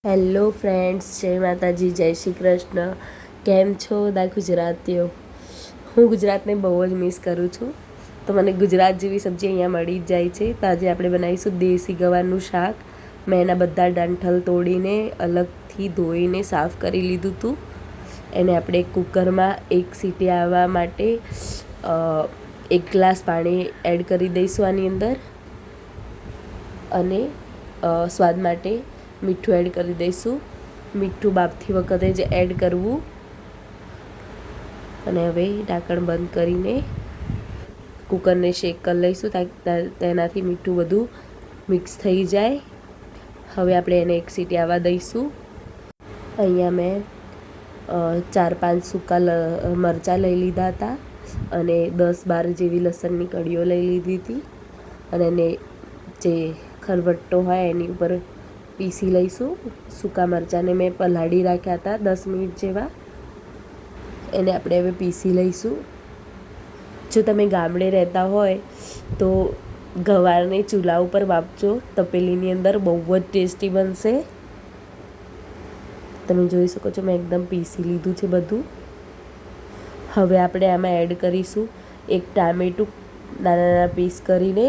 Hello friends, જય માતાજી, જય શ્રી કૃષ્ણ. કેમ છો બધા ગુજરાતીઓ? હું ગુજરાતને બહુ જ મિસ કરું છું. તો મને ગુજરાત જેવી સબ્જી અહીંયા મળી જ જાય છે. તો આજે આપણે બનાવીશું દેશી ગવારનું શાક. મેં એના બધા ડંઠલ તોડીને અલગથી ધોઈને સાફ કરી લીધું હતું. એને આપણે કુકરમાં એક સીટી આવવા માટે 1 ગ્લાસ પાણી એડ કરી દઈશું આની અંદર, અને સ્વાદ માટે મીઠું એડ કરી દઈશું. મીઠું બાફતી વખતે જ એડ કરવું. અને હવે ઢાંકણ બંધ કરીને કુકરને શેક કરી લઈશું, તેનાથી મીઠું બધું મિક્સ થઈ જાય. હવે આપણે એને એક સીટી આવવા દઈશું. અહીંયા મેં 4-5 સૂકા મરચાં લઈ લીધા હતા અને 10-12 જેવી લસણની કળીઓ લઈ લીધી હતી. અને એને જે ખરવટ્ટો હોય એની ઉપર પીસી લઈશું. સૂકા મરચાંને મેં પલાળી રાખ્યા હતા 10 મિનિટ જેવા. એને આપણે હવે પીસી લઈશું. જો તમે ગામડે રહેતા હોય તો ગવારને ચૂલા ઉપર બાફજો, તપેલીની અંદર, બહુ જ ટેસ્ટી બનશે. તમે જોઈ શકો છો, મેં એકદમ પીસી લીધું છે બધું. હવે આપણે આમાં એડ કરીશું 1 ટામેટું નાના નાના પીસ કરીને.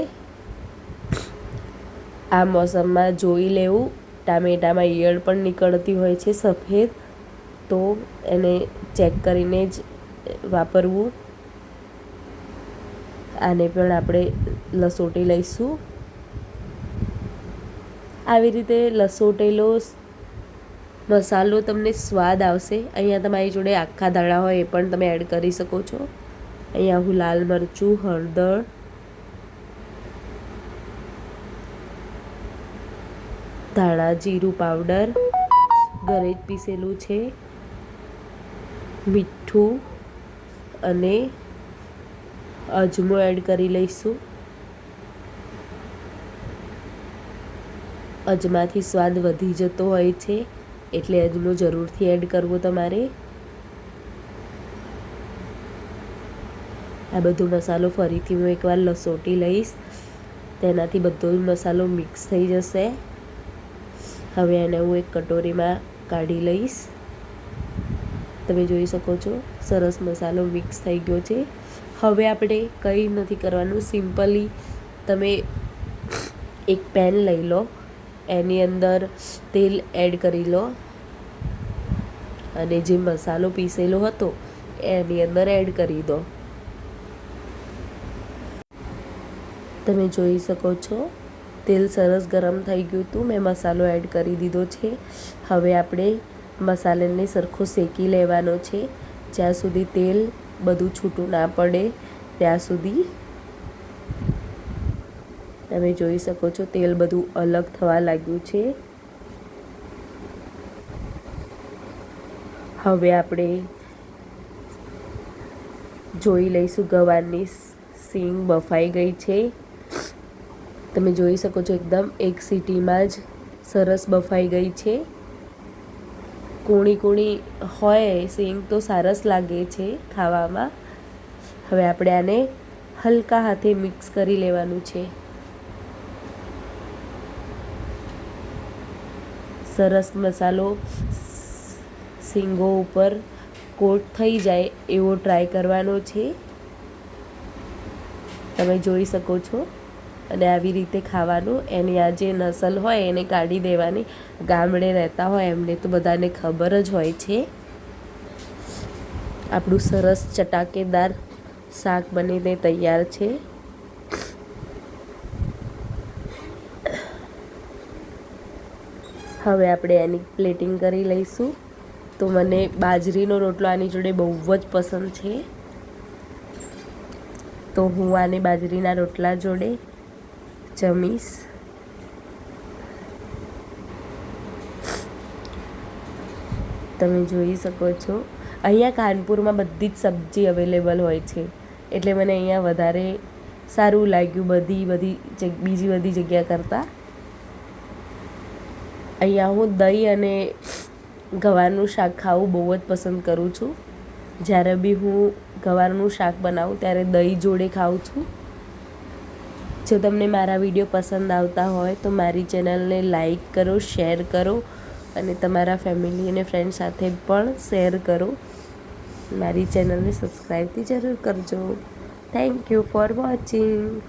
આ મોસમમાં જોઈ લેવું, ટામેટામાં ઈયળ પણ નીકળતી હોય છે સફેદ, તો એને ચેક કરીને જ વાપરવું. આને પણ આપણે લસોટી લઈશું. આવી રીતે લસોટેલો મસાલો તમને સ્વાદ આવશે. અહીંયા તમારી જોડે આખા ધાણા હોય એ પણ તમે એડ કરી શકો છો. અહીંયા હું લાલ મરચું, હળદર, ધાણા જીરું પાવડર ઘરે જ પીસેલું છે, મીઠું અને અજમો એડ કરી લઈશું. અજમાથી સ્વાદ વધી જતો હોય છે, એટલે અજમો જરૂરથી એડ કરવો તમારે. આ બધો મસાલો ફરીથી હું એકવાર લસોટી લઈશ, તેનાથી બધો જ મસાલો મિક્સ થઈ જશે. હવે એને હું એક કટોરીમાં કાઢી લઈશ. તમે જોઈ શકો છો, સરસ મસાલો મિક્સ થઈ ગયો છે. હવે આપણે કંઈ નથી કરવાનું, સિમ્પલી તમે એક પેન લઈ લો, એની અંદર તેલ એડ કરી લો અને જે મસાલો પીસેલો હતો એની અંદર એડ કરી દો. તમે જોઈ શકો છો, તેલ સરસ ગરમ થઈ ગયું હતું. મેં મસાલો એડ કરી દીધો છે. હવે આપણે મસાલાને સરખો શેકી લેવાનો છે, જ્યાં સુધી તેલ બધું છૂટું ના પડે ત્યાં સુધી. તમે જોઈ શકો છો, તેલ બધું અલગ થવા લાગ્યું છે. હવે આપણે જોઈ લઈશું, ગવારની સીંગ બફાઈ ગઈ છે. તમે જોઈ શકો છો, એકદમ એક સીટીમાં જ સરસ બફાઈ ગઈ છે. કૂણી કૂણી હોય સીંગ તો સરસ લાગે છે ખાવામાં. હવે આપણે આને હલકા હાથે મિક્સ કરી લેવાનું છે. સરસ મસાલો સીંગો ઉપર કોટ થઈ જાય એવો ટ્રાય કરવાનો છે. તમે જોઈ શકો છો, અને આવી રીતે ખાવાનું. એની આ જે નસલ હોય એને કાઢી દેવાની. ગામડે રહેતા હોય એમને તો બધાને ખબર જ હોય છે. આપણું સરસ ચટાકેદાર શાક બનીને તૈયાર છે. હવે આપણે એની પ્લેટિંગ કરી લઈશું. તો મને બાજરીનો રોટલો આની જોડે બહુ જ પસંદ છે, તો હું આને બાજરીના રોટલા જોડે જમીશ. તમે જોઈ શકો છો, અહીંયા કાનપુરમાં બધી જ સબ્જી અવેલેબલ હોય છે, એટલે મને અહીંયા વધારે સારું લાગ્યું બીજી બધી જગ્યા કરતાં. અહીંયા હું દહીં અને ગવારનું શાક ખાવું બહુ જ પસંદ કરું છું. જ્યારે બી હું ગવારનું શાક બનાવું ત્યારે દહીં જોડે ખાઉં છું. જો તમને મારા વિડીયો પસંદ આવતા હોય તો મારી ચેનલને લાઈક કરો, શેર કરો અને તમારા ફેમિલી અને ફ્રેન્ડ સાથે પણ શેર કરો. મારી ચેનલને સબસ્ક્રાઈબથી જરૂર કરજો. Thank you for watching.